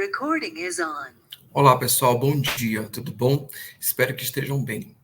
Recording is on. Olá, pessoal, bom dia, tudo bom? Espero que estejam bem.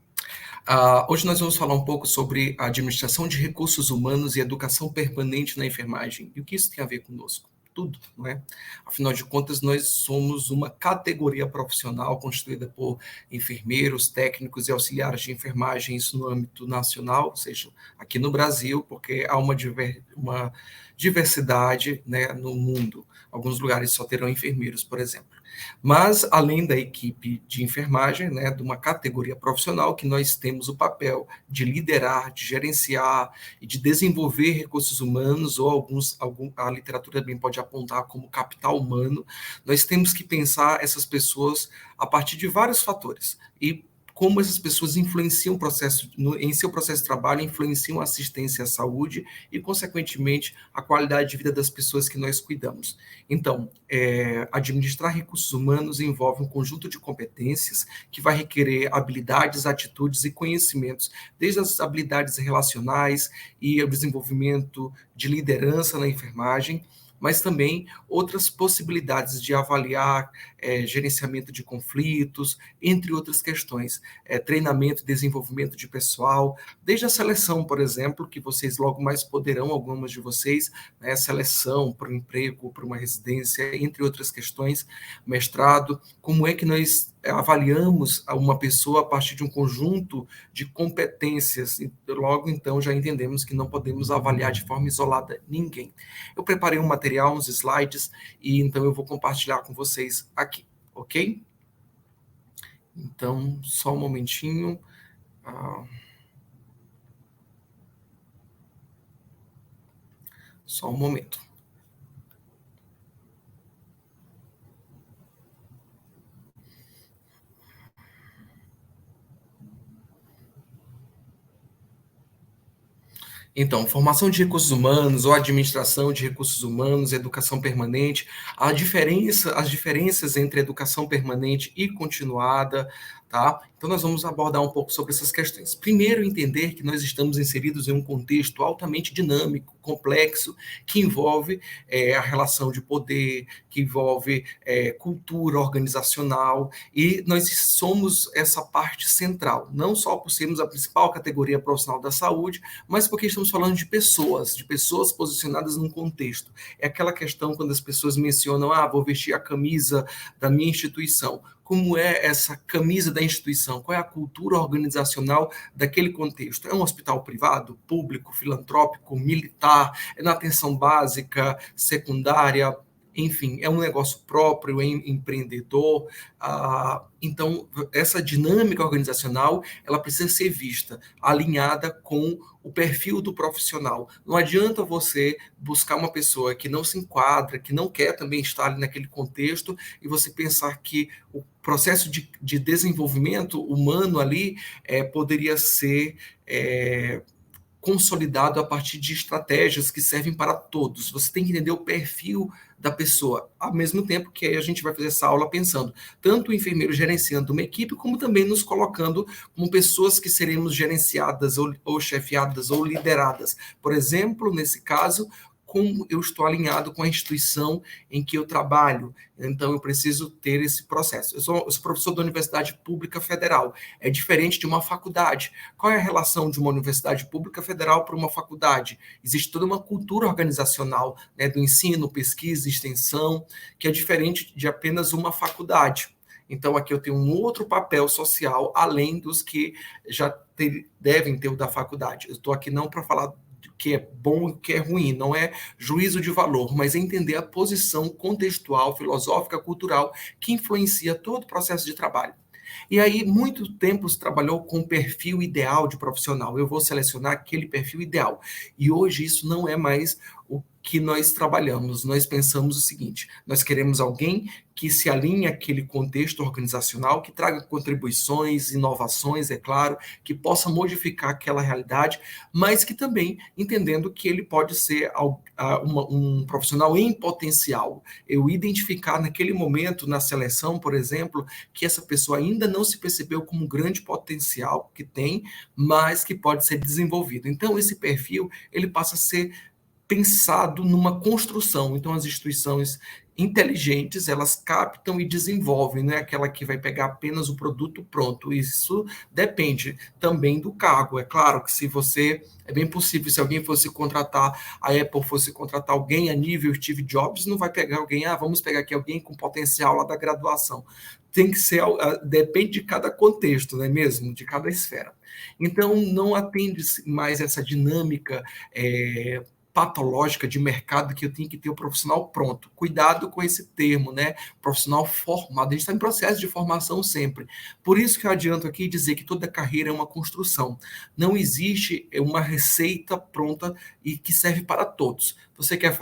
Hoje nós vamos falar um pouco sobre a administração de recursos humanos e educação permanente na enfermagem. E o que isso tem a ver conosco? Tudo, não é? Afinal de contas, nós somos uma categoria profissional constituída por enfermeiros, técnicos e auxiliares de enfermagem, isso no âmbito nacional, ou seja, aqui no Brasil, porque há uma diversidade, né, no mundo. Alguns lugares só terão enfermeiros, por exemplo. Mas, além da equipe de enfermagem, né, de uma categoria profissional, que nós temos o papel de liderar, de gerenciar e de desenvolver recursos humanos, ou a literatura também pode apontar como capital humano, nós temos que pensar essas pessoas a partir de vários fatores. E como essas pessoas influenciam em seu processo de trabalho, influenciam a assistência à saúde e, consequentemente, a qualidade de vida das pessoas que nós cuidamos. Então, administrar recursos humanos envolve um conjunto de competências que vai requerer habilidades, atitudes e conhecimentos, desde as habilidades relacionais e o desenvolvimento de liderança na enfermagem, mas também outras possibilidades de avaliar gerenciamento de conflitos, entre outras questões, treinamento e desenvolvimento de pessoal, desde a seleção, por exemplo, que vocês logo mais poderão, algumas de vocês, né, seleção para um emprego, para uma residência, entre outras questões, mestrado, como é que nós avaliamos uma pessoa a partir de um conjunto de competências, e logo então já entendemos que não podemos avaliar de forma isolada ninguém. Eu preparei um material, uns slides, e então eu vou compartilhar com vocês aqui, ok? Então, só um momentinho. Só um momento. Então, formação de recursos humanos ou administração de recursos humanos, educação permanente, as diferenças entre educação permanente e continuada, tá? Então, nós vamos abordar um pouco sobre essas questões. Primeiro, entender que nós estamos inseridos em um contexto altamente dinâmico, complexo, que envolve a relação de poder, que envolve cultura organizacional, e nós somos essa parte central, não só por sermos a principal categoria profissional da saúde, mas porque estamos falando de pessoas posicionadas num contexto. É aquela questão quando as pessoas mencionam, vou vestir a camisa da minha instituição. Como é essa camisa da instituição? Qual é a cultura organizacional daquele contexto? É um hospital privado, público, filantrópico, militar? É na atenção básica, secundária? Enfim, é um negócio próprio, é empreendedor. Então, essa dinâmica organizacional, ela precisa ser vista, alinhada com o perfil do profissional. Não adianta você buscar uma pessoa que não se enquadra, que não quer também estar ali naquele contexto, e você pensar que o processo de desenvolvimento humano ali poderia ser consolidado a partir de estratégias que servem para todos. Você tem que entender o perfil da pessoa, ao mesmo tempo que aí a gente vai fazer essa aula pensando tanto o enfermeiro gerenciando uma equipe, como também nos colocando como pessoas que seremos gerenciadas ou chefiadas ou lideradas. Por exemplo, nesse caso, como eu estou alinhado com a instituição em que eu trabalho. Então, eu preciso ter esse processo. Eu sou professor da Universidade Pública Federal. É diferente de uma faculdade. Qual é a relação de uma Universidade Pública Federal para uma faculdade? Existe toda uma cultura organizacional, né, do ensino, pesquisa, extensão, que é diferente de apenas uma faculdade. Então, aqui eu tenho um outro papel social, além dos que já devem ter o da faculdade. Eu estou aqui não para falar que é bom e o que é ruim, não é juízo de valor, mas é entender a posição contextual, filosófica, cultural, que influencia todo o processo de trabalho. E aí, muito tempo se trabalhou com o perfil ideal de profissional. Eu vou selecionar aquele perfil ideal. E hoje isso não é mais o que nós trabalhamos. Nós pensamos o seguinte: nós queremos alguém que se alinhe àquele contexto organizacional, que traga contribuições, inovações, é claro, que possa modificar aquela realidade, mas que também, entendendo que ele pode ser um profissional em potencial. Eu identificar naquele momento, na seleção, por exemplo, que essa pessoa ainda não se percebeu como um grande potencial que tem, mas que pode ser desenvolvido. Então, esse perfil, ele passa a ser pensado numa construção. Então, as instituições inteligentes, elas captam e desenvolvem, não é aquela que vai pegar apenas o produto pronto. Isso depende também do cargo. É claro que se você, é bem possível, se alguém fosse contratar, a Apple fosse contratar alguém a nível Steve Jobs, não vai pegar alguém, vamos pegar aqui alguém com potencial lá da graduação. Tem que ser, depende de cada contexto, não é mesmo? De cada esfera. Então, não atende mais essa dinâmica patológica de mercado que eu tenho que ter o profissional pronto. Cuidado com esse termo, né? Profissional formado. A gente está em processo de formação sempre. Por isso que eu adianto aqui dizer que toda carreira é uma construção. Não existe uma receita pronta e que serve para todos. Você quer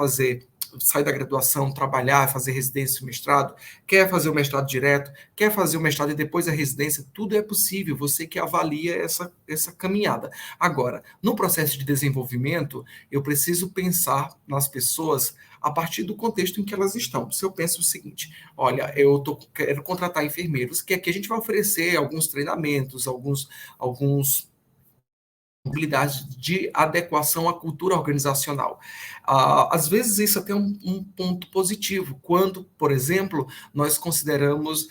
sair da graduação, trabalhar, fazer residência e mestrado, quer fazer o mestrado direto, quer fazer o mestrado e depois a residência, tudo é possível, você que avalia essa caminhada. Agora, no processo de desenvolvimento, eu preciso pensar nas pessoas a partir do contexto em que elas estão. Se eu penso o seguinte, olha, quero contratar enfermeiros, que aqui a gente vai oferecer alguns treinamentos, alguns habilidade de adequação à cultura organizacional. Às vezes isso é até um ponto positivo, quando, por exemplo, nós consideramos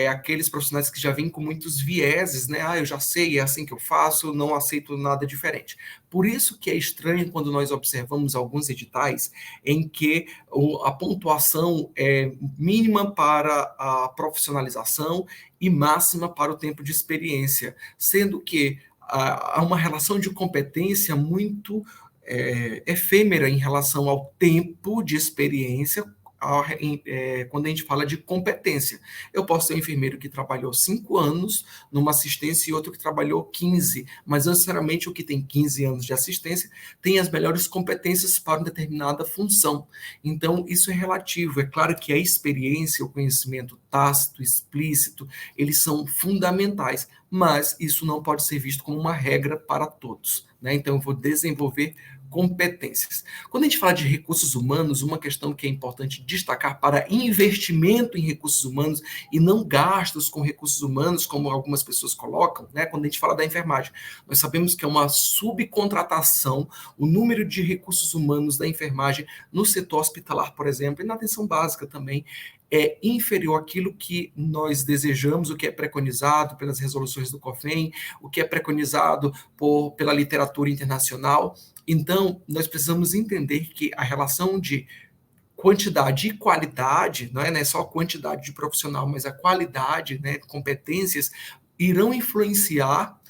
aqueles profissionais que já vêm com muitos vieses, né? Eu já sei, é assim que eu faço, não aceito nada diferente. Por isso que é estranho quando nós observamos alguns editais em que a pontuação é mínima para a profissionalização e máxima para o tempo de experiência, sendo que há uma relação de competência muito efêmera em relação ao tempo de experiência quando a gente fala de competência. Eu posso ter um enfermeiro que trabalhou 5 anos numa assistência e outro que trabalhou 15, mas necessariamente o que tem 15 anos de assistência tem as melhores competências para uma determinada função. Então, isso é relativo. É claro que a experiência, o conhecimento tácito, explícito, eles são fundamentais, mas isso não pode ser visto como uma regra para todos, né? Então, eu vou desenvolver competências. Quando a gente fala de recursos humanos, uma questão que é importante destacar para investimento em recursos humanos e não gastos com recursos humanos, como algumas pessoas colocam, né? Quando a gente fala da enfermagem, nós sabemos que é uma subcontratação, o número de recursos humanos da enfermagem no setor hospitalar, por exemplo, e na atenção básica também, é inferior àquilo que nós desejamos, o que é preconizado pelas resoluções do COFEM, o que é preconizado pela literatura internacional. Então, nós precisamos entender que a relação de quantidade e qualidade, não é só a quantidade de profissional, mas a qualidade, né, competências, irão influenciar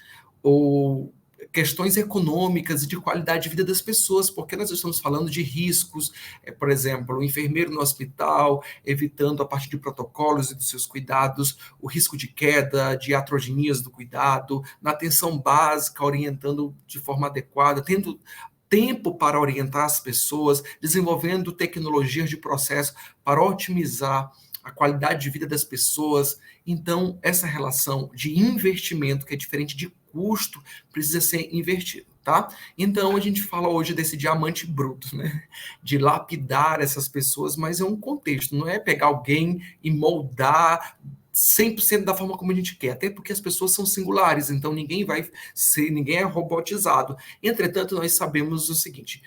questões econômicas e de qualidade de vida das pessoas, porque nós estamos falando de riscos, por exemplo, o enfermeiro no hospital, evitando a partir de protocolos e dos seus cuidados, o risco de queda, de iatrogenias do cuidado, na atenção básica, orientando de forma adequada, tendo tempo para orientar as pessoas, desenvolvendo tecnologias de processo para otimizar a qualidade de vida das pessoas. Então, essa relação de investimento, que é diferente de custo, precisa ser invertido, tá? Então, a gente fala hoje desse diamante bruto, né? De lapidar essas pessoas, mas é um contexto, não é pegar alguém e moldar 100% da forma como a gente quer, até porque as pessoas são singulares, então ninguém é robotizado. Entretanto, nós sabemos o seguinte,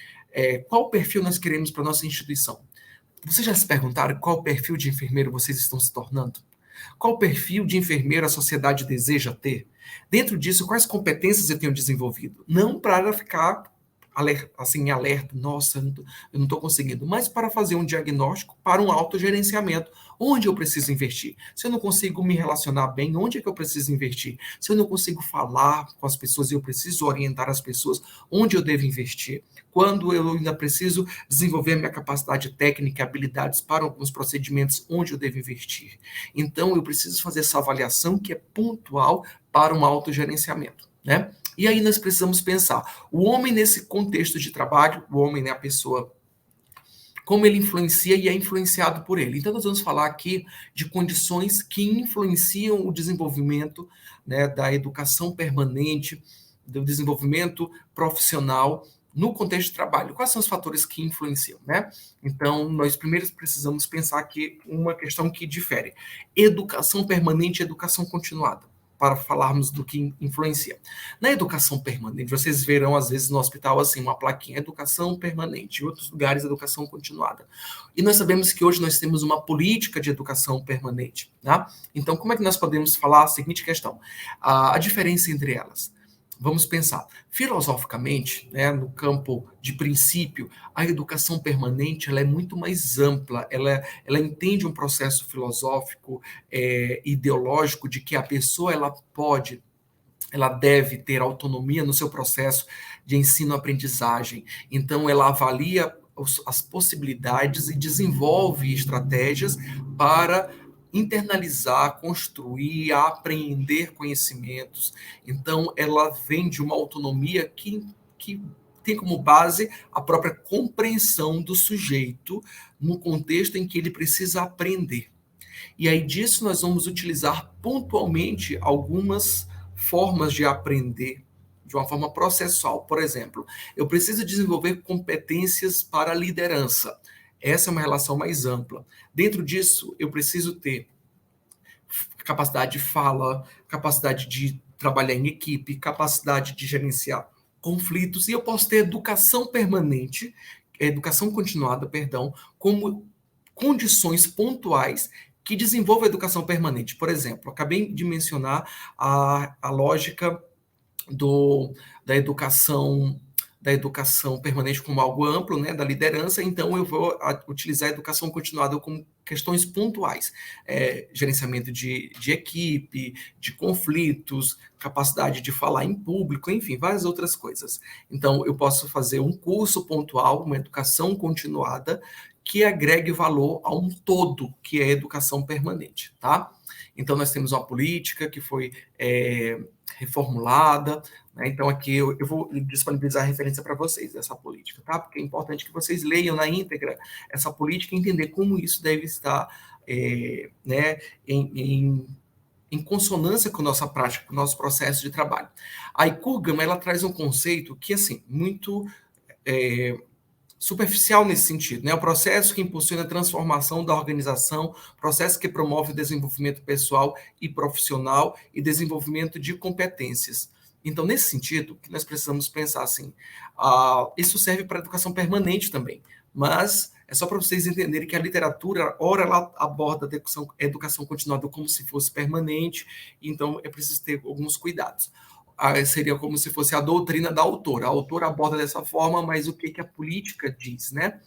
qual perfil nós queremos para a nossa instituição? Vocês já se perguntaram qual perfil de enfermeiro vocês estão se tornando? Qual perfil de enfermeiro a sociedade deseja ter? Dentro disso, quais competências eu tenho desenvolvido? Não para ficar assim, alerta, nossa, eu não estou conseguindo, mas para fazer um diagnóstico para um autogerenciamento. Onde eu preciso investir? Se eu não consigo me relacionar bem, onde é que eu preciso investir? Se eu não consigo falar com as pessoas e eu preciso orientar as pessoas, onde eu devo investir? Quando eu ainda preciso desenvolver minha capacidade técnica e habilidades para alguns procedimentos, onde eu devo investir? Então, eu preciso fazer essa avaliação que é pontual para um autogerenciamento, né? E aí nós precisamos pensar, o homem nesse contexto de trabalho, o homem, né, a pessoa, como ele influencia e é influenciado por ele. Então, nós vamos falar aqui de condições que influenciam o desenvolvimento, né, da educação permanente, do desenvolvimento profissional no contexto de trabalho. Quais são os fatores que influenciam, né? Então, nós primeiro precisamos pensar aqui uma questão que difere. Educação permanente e educação continuada. para falarmos do que influencia. Na educação permanente, vocês verão às vezes no hospital assim uma plaquinha, educação permanente, em outros lugares educação continuada. E nós sabemos que hoje nós temos uma política de educação permanente, tá? Então, como é que nós podemos falar a seguinte questão? A diferença entre elas. Vamos pensar, filosoficamente, né, no campo de princípio, a educação permanente ela é muito mais ampla, ela entende um processo filosófico, ideológico, de que a pessoa ela deve ter autonomia no seu processo de ensino-aprendizagem. Então, ela avalia as possibilidades e desenvolve estratégias para internalizar, construir, aprender conhecimentos. Então, ela vem de uma autonomia que tem como base a própria compreensão do sujeito no contexto em que ele precisa aprender. E aí disso nós vamos utilizar pontualmente algumas formas de aprender de uma forma processual. Por exemplo, eu preciso desenvolver competências para liderança. Essa é uma relação mais ampla. Dentro disso, eu preciso ter capacidade de fala, capacidade de trabalhar em equipe, capacidade de gerenciar conflitos, e eu posso ter educação permanente, educação continuada, perdão, como condições pontuais que desenvolvam a educação permanente. Por exemplo, acabei de mencionar a lógica da educação permanente como algo amplo, né, da liderança, então eu vou utilizar a educação continuada como questões pontuais, gerenciamento de equipe, de conflitos, capacidade de falar em público, enfim, várias outras coisas. Então, eu posso fazer um curso pontual, uma educação continuada, que agregue valor a um todo, que é a educação permanente, tá? Então, nós temos uma política que foi reformulada, né? Então, aqui eu vou disponibilizar a referência para vocês dessa política, tá? Porque é importante que vocês leiam na íntegra essa política e entender como isso deve estar né, em consonância com a nossa prática, com o nosso processo de trabalho. A ICURGAM, ela traz um conceito que, assim, muito superficial nesse sentido, né? O processo que impulsiona a transformação da organização, processo que promove o desenvolvimento pessoal e profissional e desenvolvimento de competências. Então, nesse sentido, que nós precisamos pensar assim, isso serve para a educação permanente também, mas é só para vocês entenderem que a literatura, ora, ela aborda a educação continuada como se fosse permanente, então é preciso ter alguns cuidados. Seria como se fosse a doutrina da autora. A autora aborda dessa forma, mas o que a política diz, né?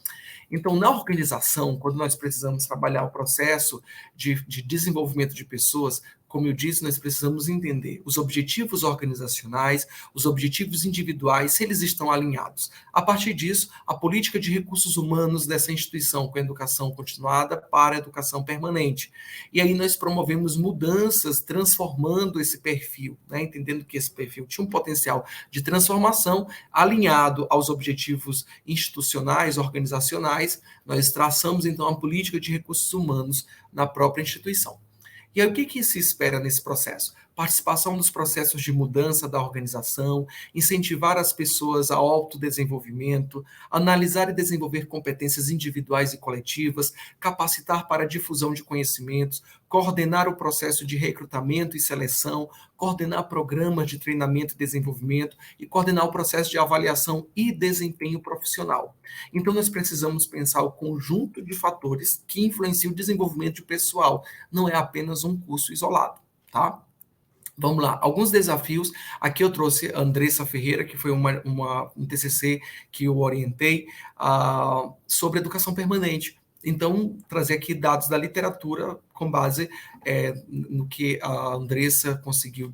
Então, na organização, quando nós precisamos trabalhar o processo de desenvolvimento de pessoas, como eu disse, nós precisamos entender os objetivos organizacionais, os objetivos individuais, se eles estão alinhados. A partir disso, a política de recursos humanos dessa instituição, com a educação continuada para a educação permanente. E aí nós promovemos mudanças, transformando esse perfil, né? Entendendo que esse perfil tinha um potencial de transformação, alinhado aos objetivos institucionais, organizacionais, nós traçamos então a política de recursos humanos na própria instituição. E aí, o que se espera nesse processo? Participação nos processos de mudança da organização, incentivar as pessoas ao autodesenvolvimento, analisar e desenvolver competências individuais e coletivas, capacitar para a difusão de conhecimentos, coordenar o processo de recrutamento e seleção, coordenar programas de treinamento e desenvolvimento e coordenar o processo de avaliação e desempenho profissional. Então, nós precisamos pensar o conjunto de fatores que influenciam o desenvolvimento pessoal, não é apenas um curso isolado, tá? Vamos lá, alguns desafios. Aqui eu trouxe a Andressa Ferreira, que foi um TCC que eu orientei sobre educação permanente. Então, trazer aqui dados da literatura com base no que a Andressa conseguiu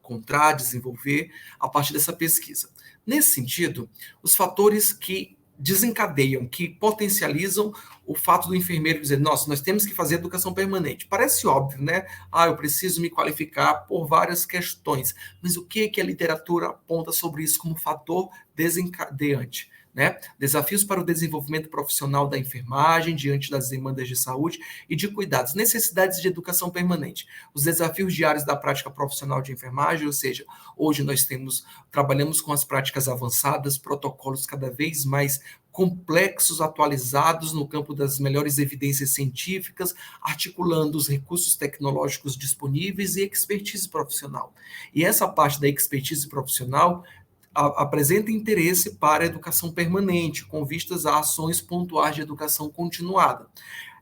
encontrar, desenvolver a partir dessa pesquisa. Nesse sentido, os fatores que desencadeiam, que potencializam o fato do enfermeiro dizer, nossa, nós temos que fazer educação permanente. Parece óbvio, né? Eu preciso me qualificar por várias questões. Mas o que a literatura aponta sobre isso como fator desencadeante? Né? Desafios para o desenvolvimento profissional da enfermagem diante das demandas de saúde e de cuidados, necessidades de educação permanente, os desafios diários da prática profissional de enfermagem, ou seja, hoje nós trabalhamos com as práticas avançadas, protocolos cada vez mais complexos, atualizados no campo das melhores evidências científicas, articulando os recursos tecnológicos disponíveis e expertise profissional. E essa parte da expertise profissional apresenta interesse para a educação permanente, com vistas a ações pontuais de educação continuada.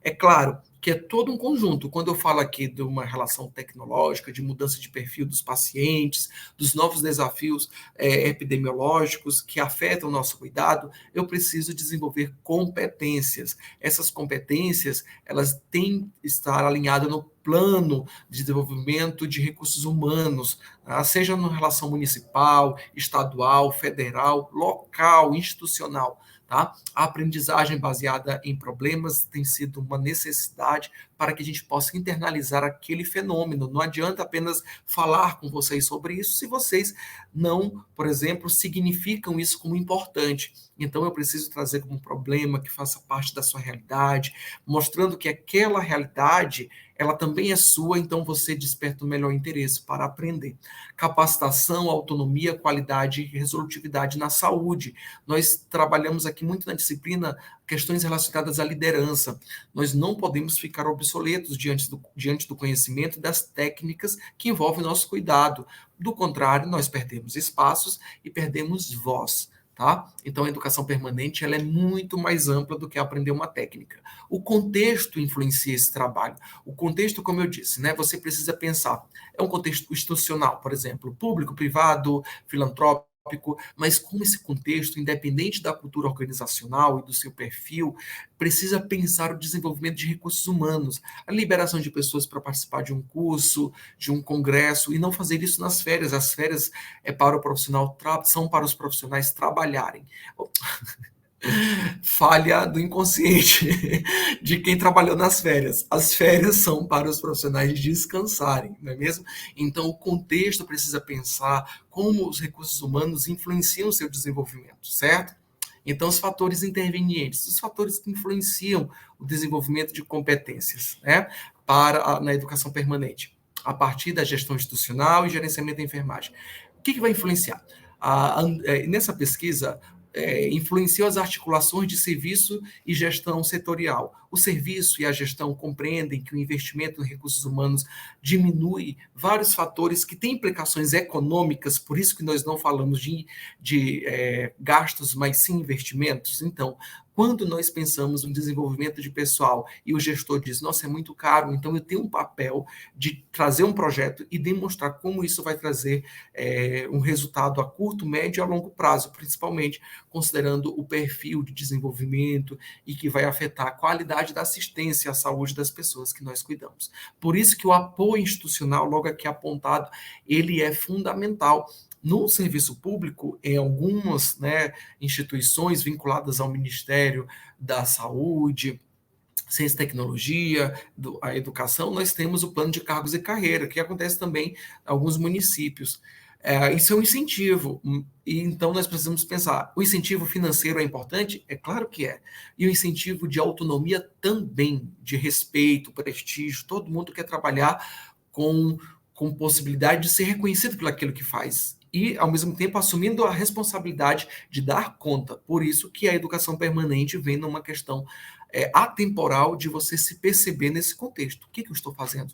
É claro que é todo um conjunto. Quando eu falo aqui de uma relação tecnológica, de mudança de perfil dos pacientes, dos novos desafios epidemiológicos que afetam o nosso cuidado, eu preciso desenvolver competências. Essas competências, elas têm que estar alinhadas no plano de desenvolvimento de recursos humanos, seja na relação municipal, estadual, federal, local, institucional. Tá? A aprendizagem baseada em problemas tem sido uma necessidade para que a gente possa internalizar aquele fenômeno. Não adianta apenas falar com vocês sobre isso se vocês não, por exemplo, significam isso como importante. Então eu preciso trazer como um problema que faça parte da sua realidade, mostrando que aquela realidade ela também é sua, então você desperta o melhor interesse para aprender. Capacitação, autonomia, qualidade e resolutividade na saúde. Nós trabalhamos aqui muito na disciplina questões relacionadas à liderança. Nós não podemos ficar obsoletos diante do conhecimento das técnicas que envolvem nosso cuidado. Do contrário, nós perdemos espaços e perdemos voz. Tá? Então, a educação permanente ela é muito mais ampla do que aprender uma técnica. O contexto influencia esse trabalho. O contexto, como eu disse, né, você precisa pensar. É um contexto institucional, por exemplo, público, privado, filantrópico, mas como esse contexto, independente da cultura organizacional e do seu perfil, precisa pensar o desenvolvimento de recursos humanos, a liberação de pessoas para participar de um curso, de um congresso, e não fazer isso nas férias. As férias são para os profissionais trabalharem. Falha do inconsciente de quem trabalhou nas férias. As férias são para os profissionais descansarem, não é mesmo? Então, o contexto precisa pensar como os recursos humanos influenciam o seu desenvolvimento, certo? Então, os fatores intervenientes, os fatores que influenciam o desenvolvimento de competências, né, na educação permanente, a partir da gestão institucional e gerenciamento da enfermagem. O que vai influenciar? Nessa pesquisa, influenciou as articulações de serviço e gestão setorial. O serviço e a gestão compreendem que o investimento em recursos humanos diminui vários fatores que têm implicações econômicas, por isso que nós não falamos de gastos, mas sim investimentos. Então, quando nós pensamos no desenvolvimento de pessoal e o gestor diz, nossa, é muito caro, então eu tenho um papel de trazer um projeto e demonstrar como isso vai trazer um resultado a curto, médio e a longo prazo, principalmente considerando o perfil de desenvolvimento e que vai afetar a qualidade da assistência à saúde das pessoas que nós cuidamos. Por isso que o apoio institucional, logo aqui apontado, ele é fundamental. No serviço público, em algumas instituições vinculadas ao Ministério da Saúde, Ciência e Tecnologia, a educação, nós temos o plano de cargos e carreira, que acontece também em alguns municípios. Isso é um incentivo, e então nós precisamos pensar, o incentivo financeiro é importante? É claro que é. E o incentivo de autonomia também, de respeito, prestígio, todo mundo quer trabalhar com possibilidade de ser reconhecido por aquilo que faz. E, ao mesmo tempo, assumindo a responsabilidade de dar conta. Por isso que a educação permanente vem numa questão atemporal de você se perceber nesse contexto. O que eu estou fazendo?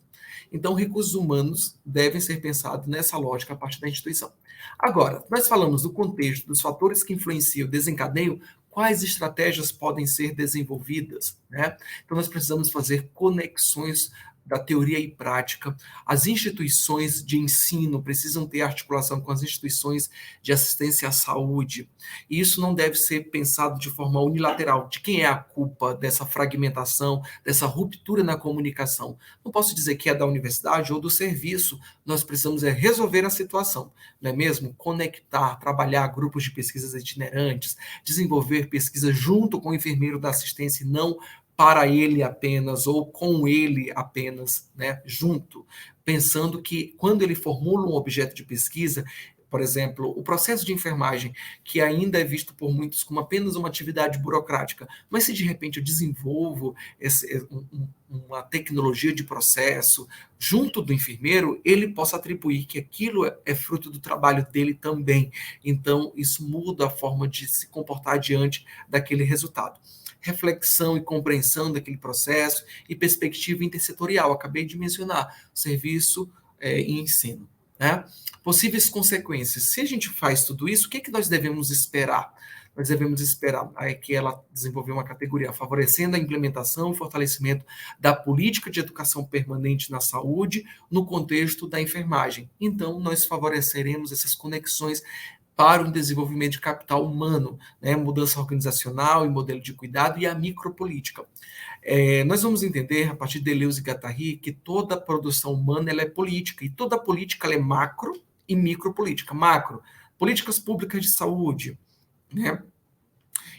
Então, recursos humanos devem ser pensados nessa lógica a partir da instituição. Agora, nós falamos do contexto, dos fatores que influenciam, desencadeiam, quais estratégias podem ser desenvolvidas, né? Então, nós precisamos fazer conexões da teoria e prática. As instituições de ensino precisam ter articulação com as instituições de assistência à saúde. E isso não deve ser pensado de forma unilateral. De quem é a culpa dessa fragmentação, dessa ruptura na comunicação? Não posso dizer que é da universidade ou do serviço. Nós precisamos resolver a situação, não é mesmo? Conectar, trabalhar grupos de pesquisas itinerantes, desenvolver pesquisa junto com o enfermeiro da assistência e não para ele apenas ou com ele apenas, né, junto, pensando que quando ele formula um objeto de pesquisa, por exemplo, o processo de enfermagem, que ainda é visto por muitos como apenas uma atividade burocrática, mas se de repente eu desenvolvo uma tecnologia de processo junto do enfermeiro, ele possa atribuir que aquilo é fruto do trabalho dele também. Então, isso muda a forma de se comportar diante daquele resultado. Reflexão e compreensão daquele processo e perspectiva intersetorial, acabei de mencionar, serviço e ensino. Né? Possíveis consequências. Se a gente faz tudo isso, o que, é que nós devemos esperar? Nós devemos esperar que ela desenvolva uma categoria favorecendo a implementação e fortalecimento da política de educação permanente na saúde no contexto da enfermagem. Então, nós favoreceremos essas conexões para o desenvolvimento de capital humano, né, mudança organizacional e modelo de cuidado e a micropolítica. Nós vamos entender, a partir de Deleuze e Guattari, que toda produção humana ela é política, e toda política ela é macro e micropolítica. Macro, políticas públicas de saúde, né?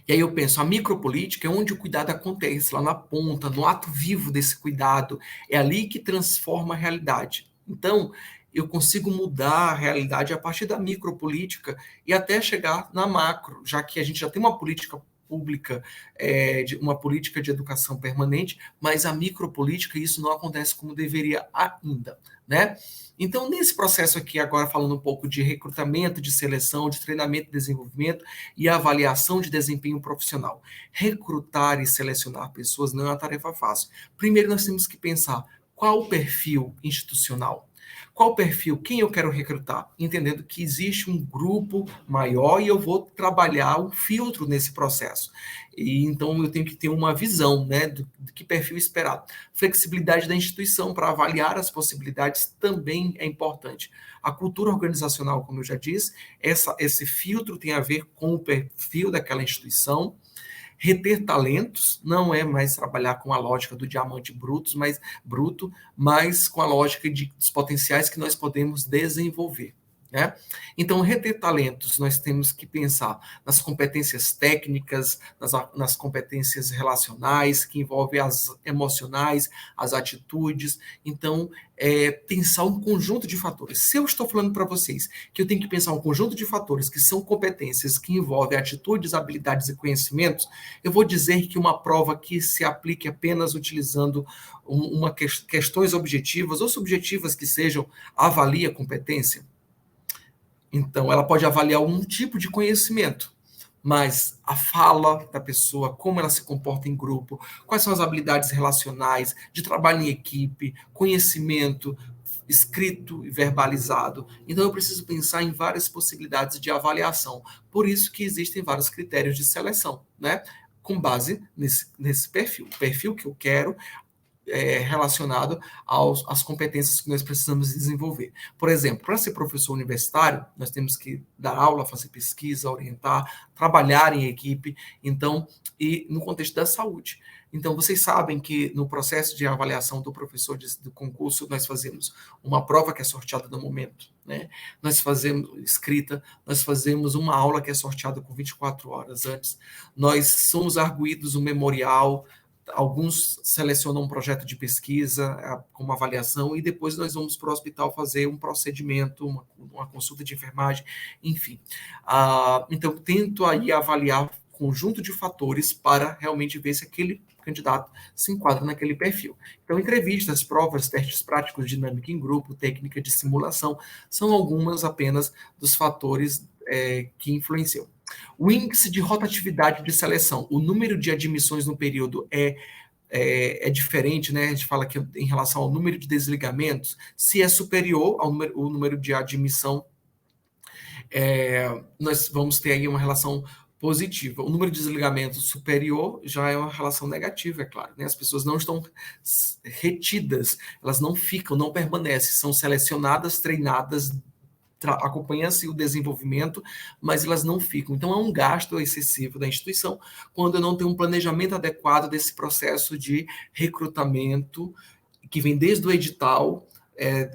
E aí eu penso, a micropolítica é onde o cuidado acontece, lá na ponta, no ato vivo desse cuidado, é ali que transforma a realidade. Então, eu consigo mudar a realidade a partir da micropolítica e até chegar na macro, já que a gente já tem uma política pública, uma política de educação permanente, mas a micropolítica, isso não acontece como deveria ainda, né? Então, nesse processo aqui, agora falando um pouco de recrutamento, de seleção, de treinamento e desenvolvimento e avaliação de desempenho profissional. Recrutar e selecionar pessoas não é uma tarefa fácil. Primeiro, nós temos que pensar qual o perfil institucional. Qual o perfil? Quem eu quero recrutar? Entendendo que existe um grupo maior e eu vou trabalhar um filtro nesse processo. E então eu tenho que ter uma visão, né, do que perfil esperar. Flexibilidade da instituição para avaliar as possibilidades também é importante. A cultura organizacional, como eu já disse, esse filtro tem a ver com o perfil daquela instituição. Reter talentos não é mais trabalhar com a lógica do diamante bruto, mas com a lógica dos potenciais que nós podemos desenvolver. Né? Então, reter talentos, nós temos que pensar nas competências técnicas, nas competências relacionais, que envolvem as emocionais, as atitudes. Então, pensar um conjunto de fatores. Se eu estou falando para vocês que eu tenho que pensar um conjunto de fatores que são competências que envolvem atitudes, habilidades e conhecimentos, eu vou dizer que uma prova que se aplique apenas utilizando questões objetivas ou subjetivas que sejam, avalia a competência. Então, ela pode avaliar um tipo de conhecimento, mas a fala da pessoa, como ela se comporta em grupo, quais são as habilidades relacionais, de trabalho em equipe, conhecimento escrito e verbalizado. Então, eu preciso pensar em várias possibilidades de avaliação. Por isso que existem vários critérios de seleção, né? Com base nesse perfil. O perfil que eu quero relacionado às competências que nós precisamos desenvolver. Por exemplo, para ser professor universitário, nós temos que dar aula, fazer pesquisa, orientar, trabalhar em equipe, então, e no contexto da saúde. Então, vocês sabem que no processo de avaliação do professor do concurso, nós fazemos uma prova que é sorteada no momento, né? Nós fazemos escrita, nós fazemos uma aula que é sorteada com 24 horas antes, nós somos arguídos um memorial. Alguns selecionam um projeto de pesquisa com uma avaliação e depois nós vamos para o hospital fazer um procedimento, uma consulta de enfermagem, enfim. Então, tento aí avaliar conjunto de fatores para realmente ver se aquele candidato se enquadra naquele perfil. Então, entrevistas, provas, testes práticos, dinâmica em grupo, técnica de simulação, são algumas apenas dos fatores que influenciam. O índice de rotatividade de seleção, o número de admissões no período é diferente, né? A gente fala que em relação ao número de desligamentos, se é superior ao número de admissão, nós vamos ter aí uma relação positiva. O número de desligamentos superior já é uma relação negativa, é claro, né? As pessoas não estão retidas, elas não ficam, não permanecem, são selecionadas, treinadas, acompanha-se o desenvolvimento, mas elas não ficam. Então, é um gasto excessivo da instituição quando eu não tenho um planejamento adequado desse processo de recrutamento, que vem desde o edital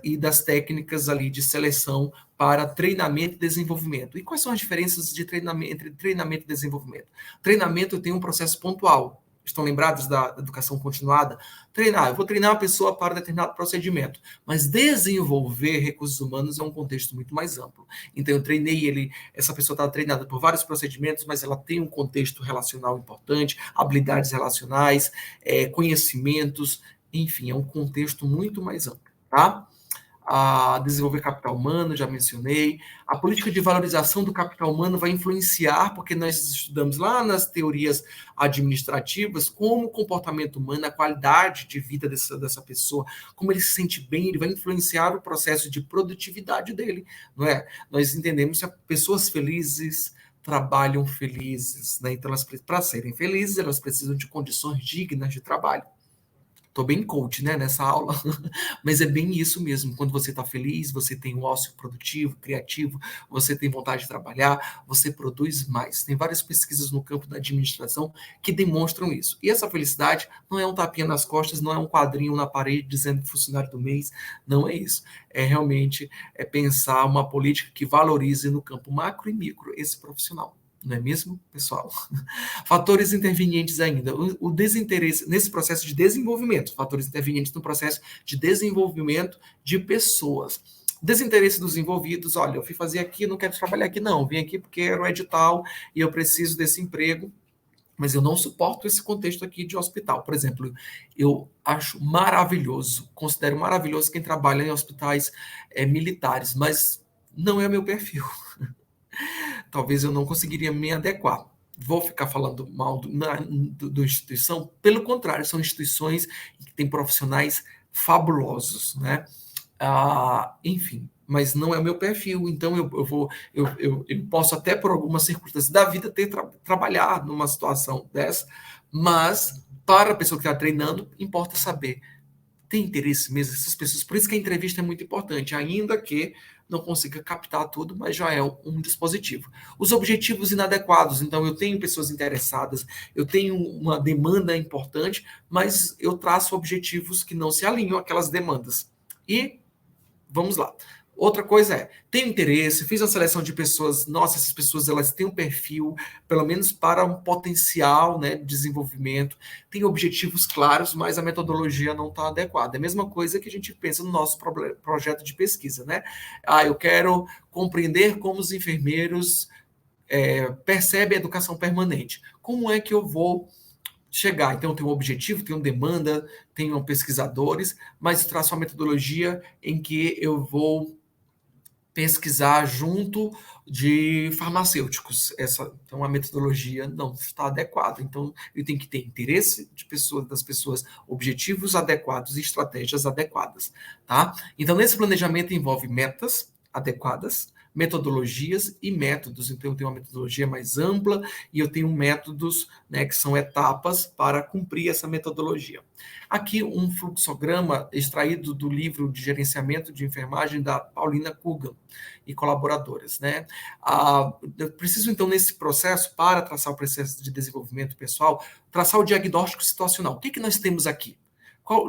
e das técnicas ali de seleção para treinamento e desenvolvimento. E quais são as diferenças entre treinamento e desenvolvimento? Treinamento tem um processo pontual. Estão lembrados da educação continuada? Eu vou treinar uma pessoa para determinado procedimento, mas desenvolver recursos humanos é um contexto muito mais amplo. Então, eu treinei essa pessoa está treinada por vários procedimentos, mas ela tem um contexto relacional importante, habilidades relacionais, conhecimentos, enfim, é um contexto muito mais amplo, tá? A desenvolver capital humano, já mencionei. A política de valorização do capital humano vai influenciar, porque nós estudamos lá nas teorias administrativas como o comportamento humano, a qualidade de vida dessa pessoa, como ele se sente bem, ele vai influenciar o processo de produtividade dele, não é? Nós entendemos que pessoas felizes trabalham felizes, né? Então, para serem felizes, elas precisam de condições dignas de trabalho. Tô bem coach, né, nessa aula, mas é bem isso mesmo. Quando você está feliz, você tem um ócio produtivo, criativo, você tem vontade de trabalhar, você produz mais. Tem várias pesquisas no campo da administração que demonstram isso. E essa felicidade não é um tapinha nas costas, não é um quadrinho na parede dizendo funcionário do mês, não é isso. É realmente pensar uma política que valorize no campo macro e micro esse profissional. Não é mesmo, pessoal? Fatores intervenientes ainda. O desinteresse nesse processo de desenvolvimento, fatores intervenientes no processo de desenvolvimento de pessoas. Desinteresse dos envolvidos, olha, eu fui fazer aqui, não quero trabalhar aqui não, vim aqui porque era o edital e eu preciso desse emprego, mas eu não suporto esse contexto aqui de hospital. Por exemplo, eu acho maravilhoso, considero maravilhoso quem trabalha em hospitais militares, mas não é meu perfil. Talvez eu não conseguiria me adequar. Vou ficar falando mal do instituição? Pelo contrário, são instituições que têm profissionais fabulosos, né? Enfim, mas não é o meu perfil, então eu posso até por algumas circunstâncias da vida trabalhar numa situação dessa, mas para a pessoa que está treinando, importa saber, tem interesse mesmo essas pessoas, por isso que a entrevista é muito importante, ainda que não consiga captar tudo, mas já é um dispositivo. Os objetivos inadequados, então eu tenho pessoas interessadas, eu tenho uma demanda importante, mas eu traço objetivos que não se alinham àquelas demandas. E vamos lá. Outra coisa tenho interesse, fiz uma seleção de pessoas, nossa, essas pessoas elas têm um perfil, pelo menos para um potencial, né, de desenvolvimento, tem objetivos claros, mas a metodologia não está adequada. É a mesma coisa que a gente pensa no nosso projeto de pesquisa, né? Eu quero compreender como os enfermeiros percebem a educação permanente. Como é que eu vou chegar? Então, eu tenho um objetivo, tenho demanda, tenho pesquisadores, mas traço uma metodologia em que eu vou pesquisar junto de farmacêuticos. Então, a metodologia não está adequada. Então, eu tenho que ter interesse das pessoas, objetivos adequados e estratégias adequadas, tá? Então, nesse planejamento envolve metas adequadas, metodologias e métodos. Então, eu tenho uma metodologia mais ampla e eu tenho métodos, né, que são etapas para cumprir essa metodologia. Aqui um fluxograma extraído do livro de gerenciamento de enfermagem da Paulina Kugan e colaboradoras, né? Eu preciso, então, nesse processo, para traçar o processo de desenvolvimento pessoal, traçar o diagnóstico situacional. O que nós temos aqui?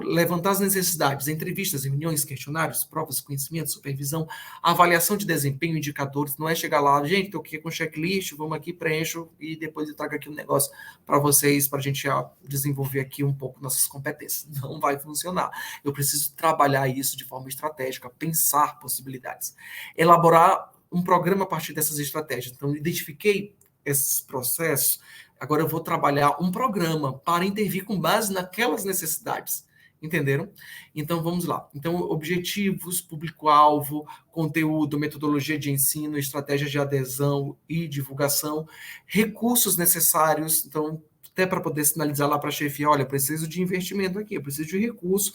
Levantar as necessidades, entrevistas, reuniões, questionários, provas, conhecimento, supervisão, avaliação de desempenho, indicadores. Não é chegar lá, gente, estou aqui com checklist, vamos aqui, preencho e depois eu trago aqui um negócio para vocês, para a gente desenvolver aqui um pouco nossas competências. Não vai funcionar. Eu preciso trabalhar isso de forma estratégica, pensar possibilidades, elaborar um programa a partir dessas estratégias. Então, identifiquei esses processos, agora eu vou trabalhar um programa para intervir com base naquelas necessidades. Entenderam? Então, vamos lá. Então, objetivos, público-alvo, conteúdo, metodologia de ensino, estratégia de adesão e divulgação, recursos necessários. Então, até para poder sinalizar lá para a chefia, olha, preciso de investimento aqui, eu preciso de recurso,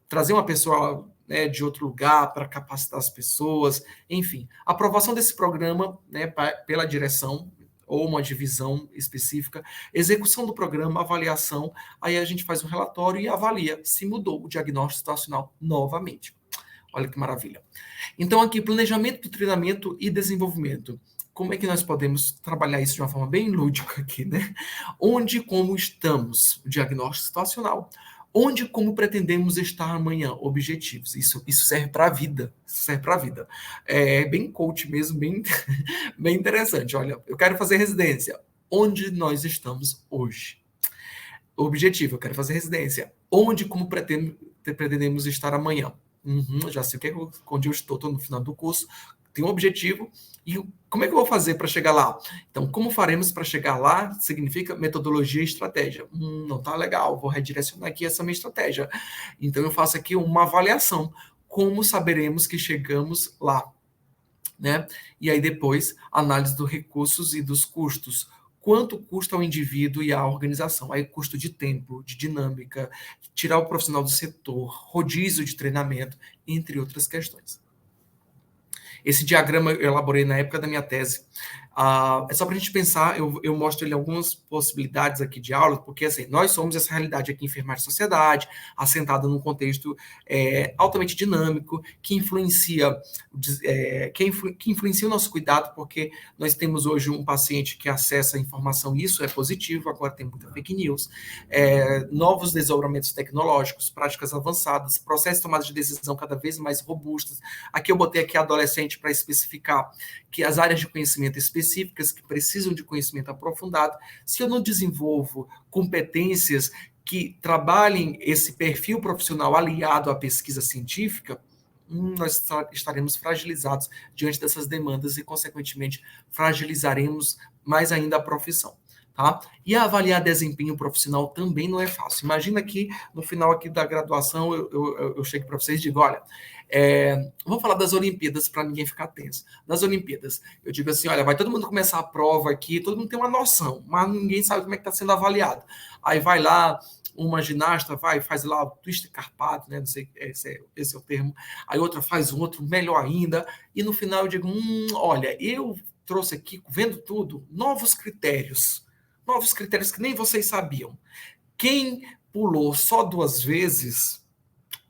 trazer uma pessoa, né, de outro lugar para capacitar as pessoas, enfim. Aprovação desse programa, né, pela direção, ou uma divisão específica, execução do programa, avaliação, aí a gente faz um relatório e avalia se mudou o diagnóstico situacional novamente. Olha que maravilha. Então, aqui, planejamento do treinamento e desenvolvimento. Como é que nós podemos trabalhar isso de uma forma bem lúdica aqui, né? Onde e como estamos, o diagnóstico situacional. Onde e como pretendemos estar amanhã, objetivos. Isso serve para a vida. Isso serve para a vida. É bem coach mesmo, bem, bem interessante. Olha, eu quero fazer residência. Onde nós estamos hoje? Objetivo, eu quero fazer residência. Onde e como pretendemos estar amanhã? Já sei onde eu estou no final do curso. tenho um objetivo e como é que eu vou fazer para chegar lá? Então, como faremos para chegar lá significa metodologia e estratégia. Não está legal, vou redirecionar aqui essa minha estratégia. Então, eu faço aqui uma avaliação. Como saberemos que chegamos lá? Né? E aí depois, análise dos recursos e dos custos. Quanto custa ao indivíduo e à organização? Aí custo de tempo, de dinâmica, tirar o profissional do setor, rodízio de treinamento, entre outras questões. Esse diagrama eu elaborei na época da minha tese. É só para a gente pensar, eu mostro ele algumas possibilidades aqui de aula, porque assim, nós somos essa realidade aqui, enfermagem e sociedade, assentada num contexto altamente dinâmico, que influencia, que influencia o nosso cuidado, porque nós temos hoje um paciente que acessa a informação, isso é positivo, agora tem muita fake news, novos desdobramentos tecnológicos, práticas avançadas, processos de tomada de decisão cada vez mais robustos. Aqui eu botei aqui adolescente para especificar que as áreas de conhecimento específicas que precisam de conhecimento aprofundado, se eu não desenvolvo competências que trabalhem esse perfil profissional aliado à pesquisa científica, nós estaremos fragilizados diante dessas demandas e, consequentemente, fragilizaremos mais ainda a profissão. Tá? E avaliar desempenho profissional também não é fácil. Imagina que no final aqui da graduação eu chego para vocês e digo, olha, vamos falar das Olimpíadas para ninguém ficar tenso. Das Olimpíadas, eu digo assim, olha, vai todo mundo começar a prova aqui, todo mundo tem uma noção, mas ninguém sabe como é que está sendo avaliado. Aí vai lá, uma ginasta faz lá o twist carpado, né? Não sei, esse é o termo. Aí outra faz um outro melhor ainda. E no final eu digo, olha, eu trouxe aqui, vendo tudo, novos critérios que nem vocês sabiam. Quem pulou só 2 vezes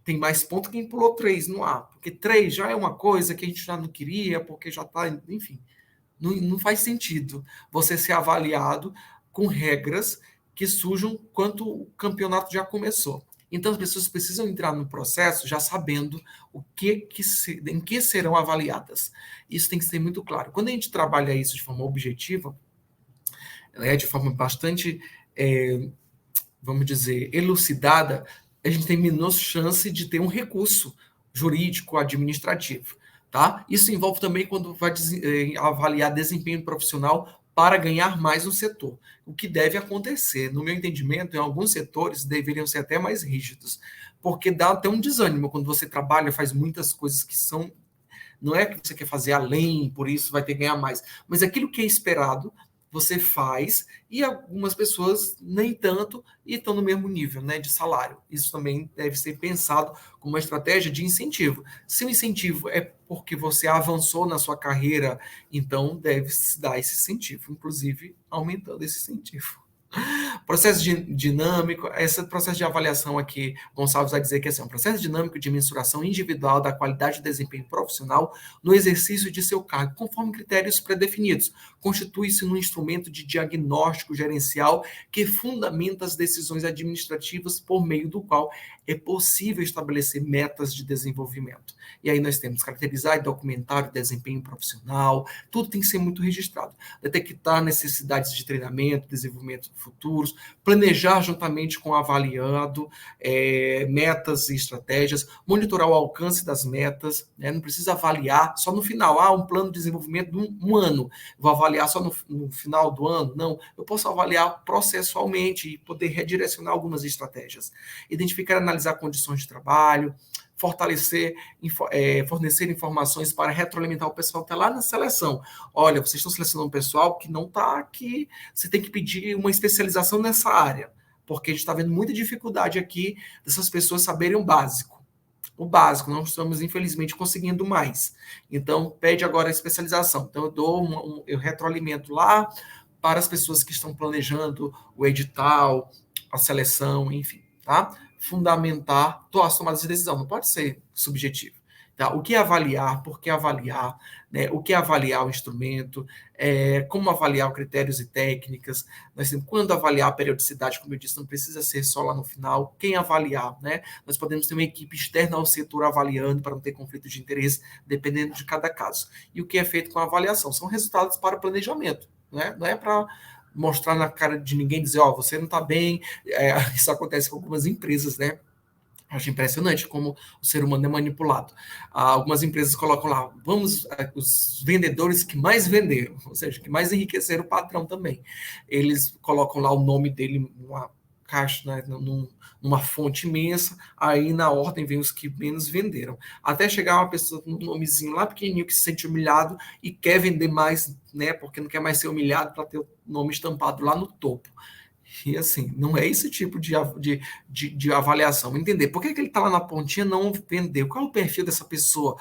tem mais ponto que quem pulou 3 no ar, porque 3 já é uma coisa que a gente já não queria, porque já está, enfim, não faz sentido você ser avaliado com regras que surjam quando o campeonato já começou. Então as pessoas precisam entrar no processo já sabendo em que serão avaliadas. Isso tem que ser muito claro. Quando a gente trabalha isso de forma objetiva, de forma bastante, vamos dizer, elucidada, a gente tem menos chance de ter um recurso jurídico, administrativo. Tá? Isso envolve também quando vai avaliar desempenho profissional para ganhar mais no setor. O que deve acontecer, no meu entendimento, em alguns setores deveriam ser até mais rígidos, porque dá até um desânimo quando você trabalha, faz muitas coisas que são... Não é que você quer fazer além, por isso vai ter que ganhar mais, mas aquilo que é esperado, você faz, e algumas pessoas nem tanto, e estão no mesmo nível, né, de salário. Isso também deve ser pensado como uma estratégia de incentivo. Se o incentivo é porque você avançou na sua carreira, então deve-se dar esse incentivo, inclusive aumentando esse incentivo. Processo dinâmico, esse processo de avaliação aqui, Gonçalves vai dizer que é um processo dinâmico de mensuração individual da qualidade de desempenho profissional no exercício de seu cargo, conforme critérios predefinidos. Constitui-se num instrumento de diagnóstico gerencial que fundamenta as decisões administrativas por meio do qual é possível estabelecer metas de desenvolvimento. E aí nós temos caracterizar e documentar o desempenho profissional, tudo tem que ser muito registrado. Detectar necessidades de treinamento, desenvolvimento futuros, planejar juntamente com o avaliado metas e estratégias, monitorar o alcance das metas, né? Não precisa avaliar só no final, um plano de desenvolvimento de um ano, vou avaliar só no final do ano, não, eu posso avaliar processualmente e poder redirecionar algumas estratégias, identificar e analisar condições de trabalho, fornecer informações para retroalimentar o pessoal que está lá na seleção. Olha, vocês estão selecionando um pessoal que não está aqui, você tem que pedir uma especialização nessa área, porque a gente está vendo muita dificuldade aqui dessas pessoas saberem o básico. O básico, não estamos, infelizmente, conseguindo mais. Então, pede agora a especialização. Então, eu retroalimento lá para as pessoas que estão planejando o edital, a seleção, enfim, tá? Fundamentar as tomadas de decisão, não pode ser subjetivo. Tá? O que avaliar, por que avaliar, né? O que avaliar o instrumento, como avaliar critérios e técnicas, nós temos quando avaliar a periodicidade, como eu disse, não precisa ser só lá no final, quem avaliar, né? Nós podemos ter uma equipe externa ao setor avaliando para não ter conflito de interesse, dependendo de cada caso. E o que é feito com a avaliação? São resultados para o planejamento, né? Não é para mostrar na cara de ninguém, dizer, você não está bem, isso acontece com algumas empresas, né? Acho impressionante como o ser humano é manipulado. Algumas empresas colocam lá, os vendedores que mais venderam, ou seja, que mais enriqueceram o patrão também. Eles colocam lá o nome dele numa caixa, né, numa fonte imensa, aí na ordem vem os que menos venderam. Até chegar uma pessoa com um nomezinho lá pequenininho que se sente humilhado e quer vender mais, né, porque não quer mais ser humilhado para ter o nome estampado lá no topo. E assim, não é esse tipo de avaliação. Entender por que, que ele está lá na pontinha e não vendeu? Qual é o perfil dessa pessoa?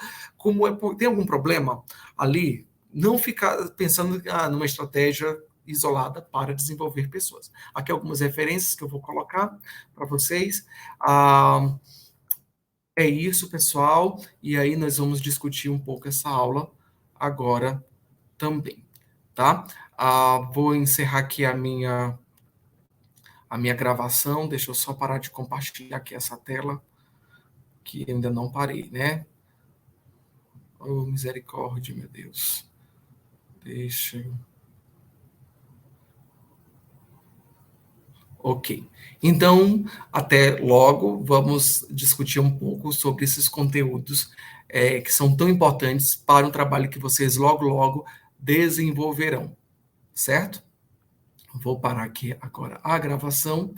Tem algum problema ali? Não ficar pensando numa estratégia isolada para desenvolver pessoas. Aqui algumas referências que eu vou colocar para vocês. Ah, é isso, pessoal. E aí nós vamos discutir um pouco essa aula agora também, tá? Vou encerrar aqui a minha gravação. Deixa eu só parar de compartilhar aqui essa tela, que ainda não parei, né? Oh, misericórdia, meu Deus. Deixa eu... Ok. Então, até logo. Vamos discutir um pouco sobre esses conteúdos que são tão importantes para um trabalho que vocês logo, logo desenvolverão, certo? Vou parar aqui agora a gravação.